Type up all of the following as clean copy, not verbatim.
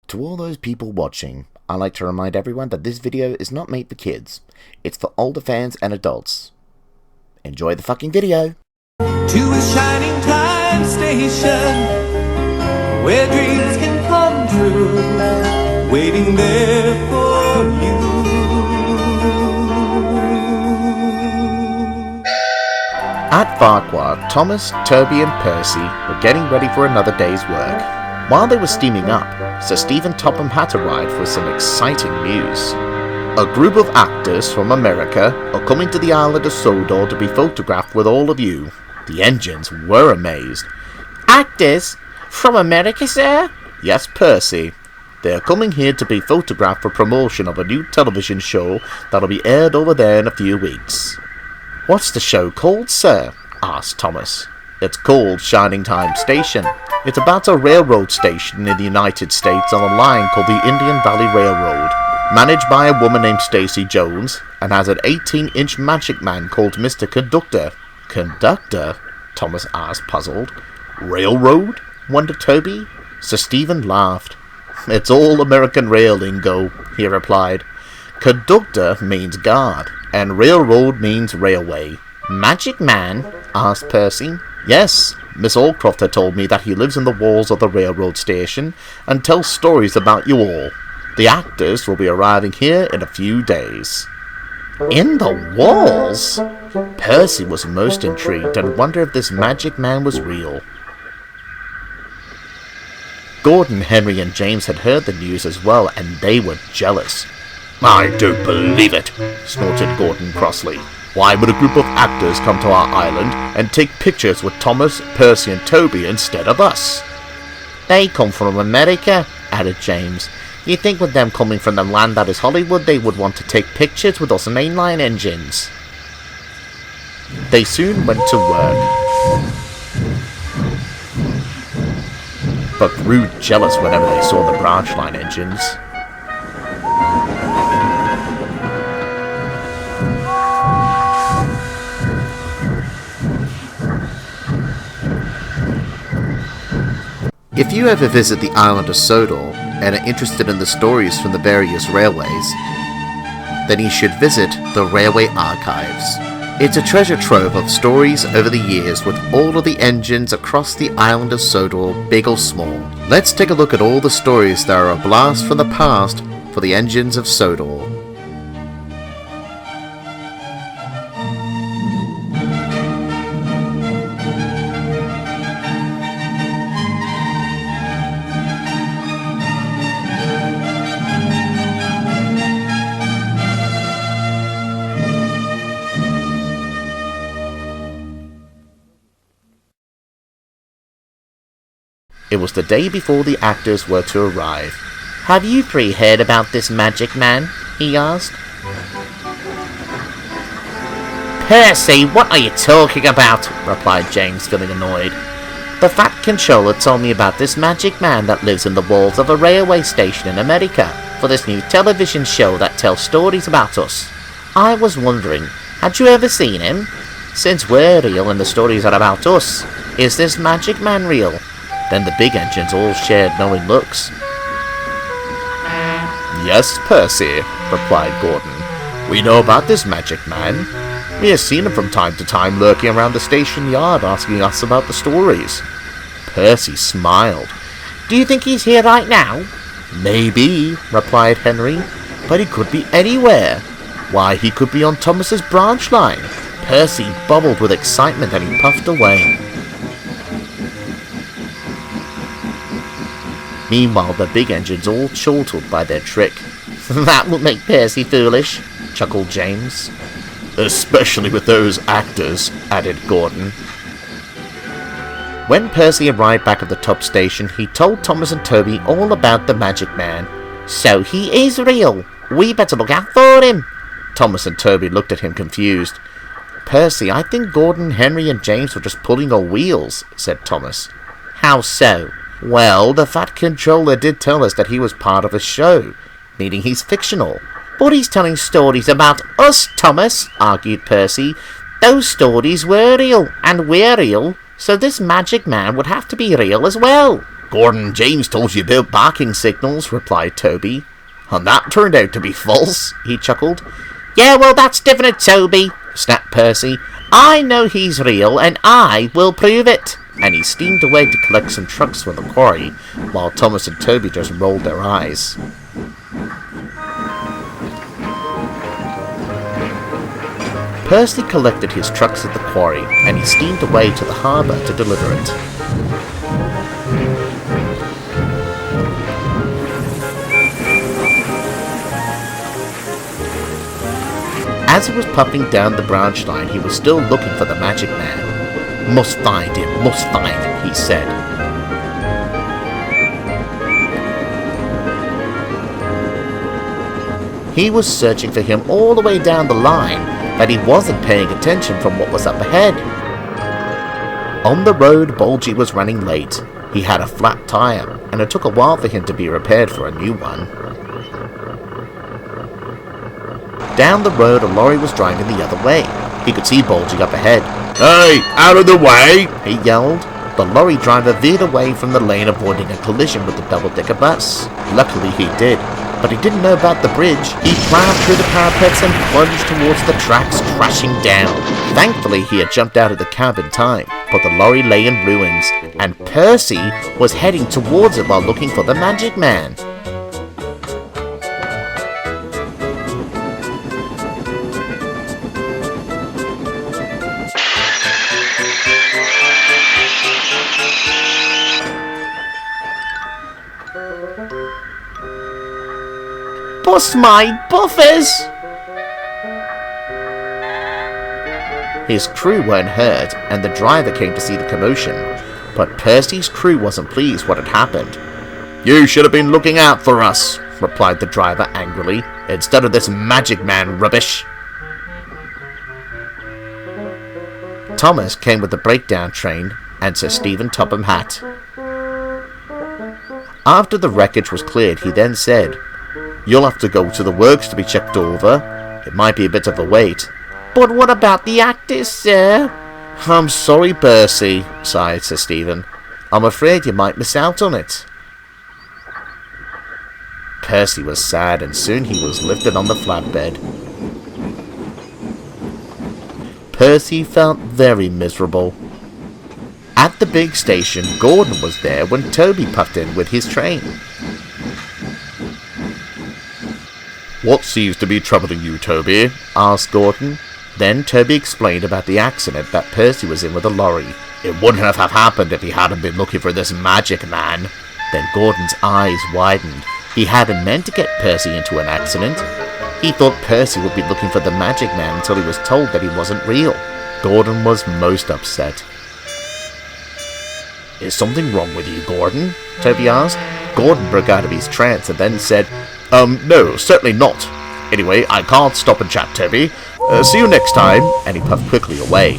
To all those people watching, I'd like to remind everyone that this video is not made for kids. It's for older fans and adults. Enjoy the fucking video! To a shining time station where dreams can come true, waiting there for you. At Farquhar, Thomas, Toby and Percy were getting ready for another day's work. While they were steaming up, Sir Stephen Topham Hatt arrived with some exciting news. A group of actors from America are coming to the island of Sodor to be photographed with all of you. The engines were amazed. Actors? From America, sir? Yes, Percy. They are coming here to be photographed for promotion of a new television show that'll be aired over there in a few weeks. What's the show called, sir? Asked Thomas. It's called Shining Time Station. It's about a railroad station in the United States on a line called the Indian Valley Railroad, managed by a woman named Stacy Jones, and has an 18-inch magic man called Mr. Conductor. Conductor? Thomas asked, puzzled. Railroad? Wondered Toby. Sir Stephen laughed. It's all American rail lingo, he replied. Conductor means guard, and railroad means railway. Magic man? Asked Percy. Yes, Miss Allcroft had told me that he lives in the walls of the railroad station and tells stories about you all. The actors will be arriving here in a few days. In the walls? Percy was most intrigued and wondered if this magic man was real. Gordon, Henry and James had heard the news as well, and they were jealous. I don't believe it, snorted Gordon crossly. Why would a group of actors come to our island and take pictures with Thomas, Percy and Toby instead of us? They come from America, added James. You think with them coming from the land that is Hollywood they would want to take pictures with us mainline engines? They soon went to work, but grew jealous whenever they saw the branch line engines. If you ever visit the island of Sodor and are interested in the stories from the various railways, then you should visit the Railway Archives. It's a treasure trove of stories over the years with all of the engines across the island of Sodor, big or small. Let's take a look at all the stories that are a blast from the past for the engines of Sodor. It was the day before the actors were to arrive. Have you three heard about this magic man? He asked. Percy, what are you talking about? Replied James, feeling annoyed. The Fat Controller told me about this magic man that lives in the walls of a railway station in America for this new television show that tells stories about us. I was wondering, had you ever seen him? Since we're real and the stories are about us, is this magic man real? Then the big engines all shared knowing looks. Yes, Percy, replied Gordon. We know about this magic man. We have seen him from time to time lurking around the station yard asking us about the stories. Percy smiled. Do you think he's here right now? Maybe, replied Henry, but he could be anywhere. Why, he could be on Thomas's branch line. Percy bubbled with excitement and he puffed away. Meanwhile, the big engines all chortled by their trick. That will make Percy foolish, chuckled James. Especially with those actors, added Gordon. When Percy arrived back at the top station, he told Thomas and Toby all about the magic man. So he is real. We better look out for him. Thomas and Toby looked at him confused. Percy, I think Gordon, Henry and James were just pulling our wheels, said Thomas. How so? Well, the Fat Controller did tell us that he was part of a show, meaning he's fictional. But he's telling stories about us, Thomas, argued Percy. Those stories were real, and we're real, so this magic man would have to be real as well. Gordon, James told you about barking signals, replied Toby. And that turned out to be false, he chuckled. Yeah, well, that's different, Toby, snapped Percy. I know he's real, and I will prove it. And he steamed away to collect some trucks from the quarry, while Thomas and Toby just rolled their eyes. Percy collected his trucks at the quarry, and he steamed away to the harbour to deliver it. As he was puffing down the branch line, he was still looking for the magic man. Must find him, he said. He was searching for him all the way down the line, but he wasn't paying attention from what was up ahead. On the road, Bulgy was running late. He had a flat tire, and it took a while for him to be repaired for a new one. Down the road, a lorry was driving the other way. He could see Bulgy up ahead. Hey, out of the way, he yelled. The lorry driver veered away from the lane, avoiding a collision with the double-decker bus. Luckily he did, but he didn't know about the bridge. He plowed through the parapets and plunged towards the tracks, crashing down. Thankfully he had jumped out of the cab in time, but the lorry lay in ruins, and Percy was heading towards it while looking for the magic man. Bust my buffers! His crew weren't hurt, and the driver came to see the commotion, but Percy's crew wasn't pleased what had happened. You should have been looking out for us, replied the driver angrily, instead of this magic man rubbish. Thomas came with the breakdown train, and Sir Stephen Topham Hatt. After the wreckage was cleared, he then said, You'll have to go to the works to be checked over. It might be a bit of a wait. But what about the actors, sir? I'm sorry, Percy, sighed Sir Stephen. I'm afraid you might miss out on it. Percy was sad, and soon he was lifted on the flatbed. Percy felt very miserable. At the big station, Gordon was there when Toby puffed in with his train. What seems to be troubling you, Toby? Asked Gordon. Then Toby explained about the accident that Percy was in with a lorry. It wouldn't have happened if he hadn't been looking for this magic man. Then Gordon's eyes widened. He hadn't meant to get Percy into an accident. He thought Percy would be looking for the magic man until he was told that he wasn't real. Gordon was most upset. Is something wrong with you, Gordon? Toby asked. Gordon broke out of his trance and then said, no, certainly not. Anyway, I can't stop and chat, Toby. See you next time. And he puffed quickly away.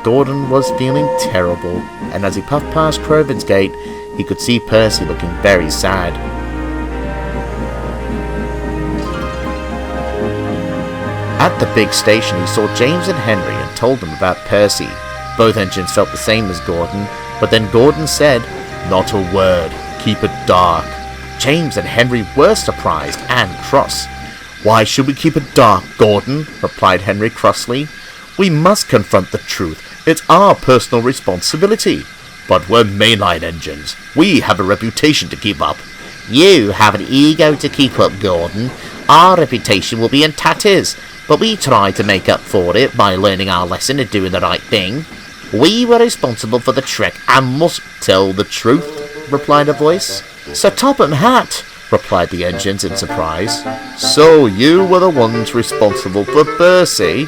Gordon was feeling terrible, and as he puffed past Crovan's gate, he could see Percy looking very sad. At the big station, he saw James and Henry and told them about Percy. Both engines felt the same as Gordon, but then Gordon said, Not a word, keep it dark. James and Henry were surprised and cross. Why should we keep it dark, Gordon? Replied Henry crossly. We must confront the truth. It's our personal responsibility. But we're mainline engines. We have a reputation to keep up. You have an ego to keep up, Gordon. Our reputation will be in tatters, but we try to make up for it by learning our lesson and doing the right thing. We were responsible for the trek and must tell the truth, replied a voice. Sir Topham Hatt, replied the engines in surprise. So you were the ones responsible for Percy?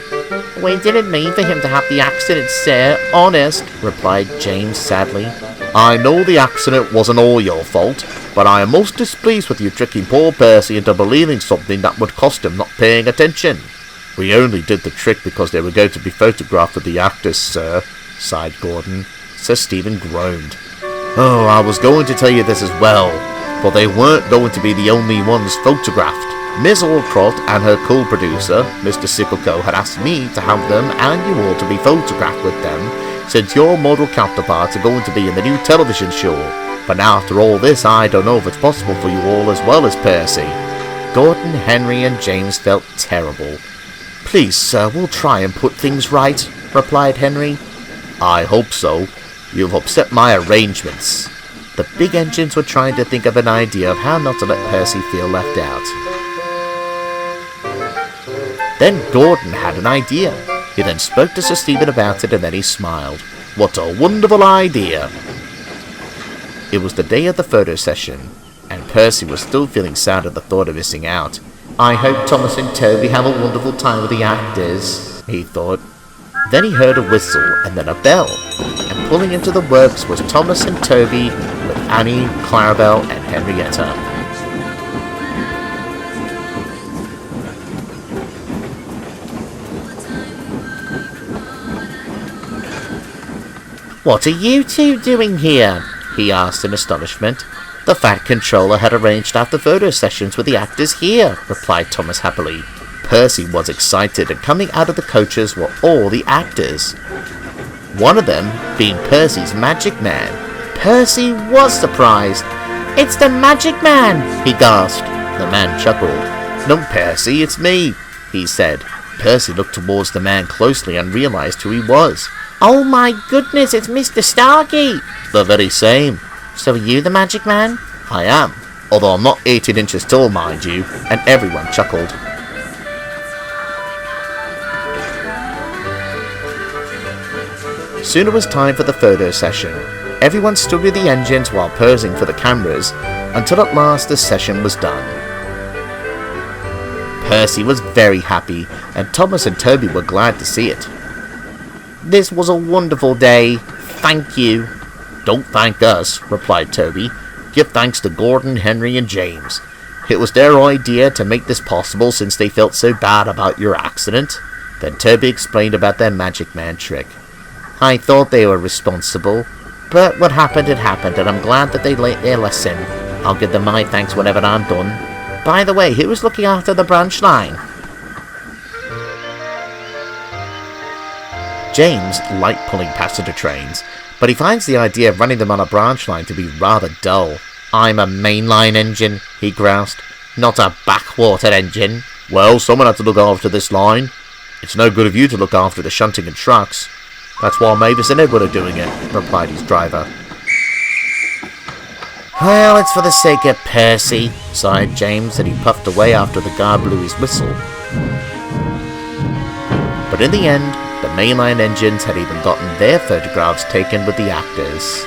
We didn't mean for him to have the accident, sir, honest, replied James sadly. I know the accident wasn't all your fault, but I am most displeased with you tricking poor Percy into believing something that would cost him not paying attention. We only did the trick because they were going to be photographed with the actors, sir, sighed Gordon. Sir Stephen groaned. Oh, I was going to tell you this as well, but they weren't going to be the only ones photographed. Miss Allcroft and her cool producer, Mr. Sickleco, had asked me to have them and you all to be photographed with them, since your model counterparts are going to be in the new television show. But now after all this, I don't know if it's possible for you all as well as Percy. Gordon, Henry and James felt terrible. Please, sir, we'll try and put things right, replied Henry. I hope so. You've upset my arrangements. The big engines were trying to think of an idea of how not to let Percy feel left out. Then Gordon had an idea. He then spoke to Sir Stephen about it and then he smiled. What a wonderful idea! It was the day of the photo session, and Percy was still feeling sad at the thought of missing out. I hope Thomas and Toby have a wonderful time with the actors, he thought. Then he heard a whistle and then a bell, and pulling into the works was Thomas and Toby with Annie, Clarabelle and Henrietta. What are you two doing here? He asked in astonishment. The Fat Controller had arranged to have the photo sessions with the actors here, replied Thomas happily. Percy was excited, and coming out of the coaches were all the actors. One of them being Percy's Magic Man. Percy was surprised. It's the Magic Man, he gasped. The man chuckled. No, Percy, it's me, he said. Percy looked towards the man closely and realized who he was. Oh my goodness, it's Mr. Starkey! The very same. So are you the Magic Man? I am, although I'm not 18 inches tall, mind you, and everyone chuckled. Soon it was time for the photo session. Everyone stood with the engines while posing for the cameras, until at last the session was done. Percy was very happy, and Thomas and Toby were glad to see it. This was a wonderful day. Thank you. Don't thank us, replied Toby. Give thanks to Gordon, Henry and James. It was their idea to make this possible since they felt so bad about your accident. Then Toby explained about their Magic Man trick. I thought they were responsible, but what happened had happened, and I'm glad that they learnt their lesson. I'll give them my thanks whenever I'm done. By the way, who was looking after the branch line? James liked pulling passenger trains, but he finds the idea of running them on a branch line to be rather dull. I'm a mainline engine, he groused, not a backwater engine. Well, someone had to look after this line. It's no good of you to look after the shunting and trucks. That's why Mavis and Edward are doing it, replied his driver. Well, it's for the sake of Percy, sighed James, and he puffed away after the guard blew his whistle. But in the end, the mainline engines had even gotten their photographs taken with the actors.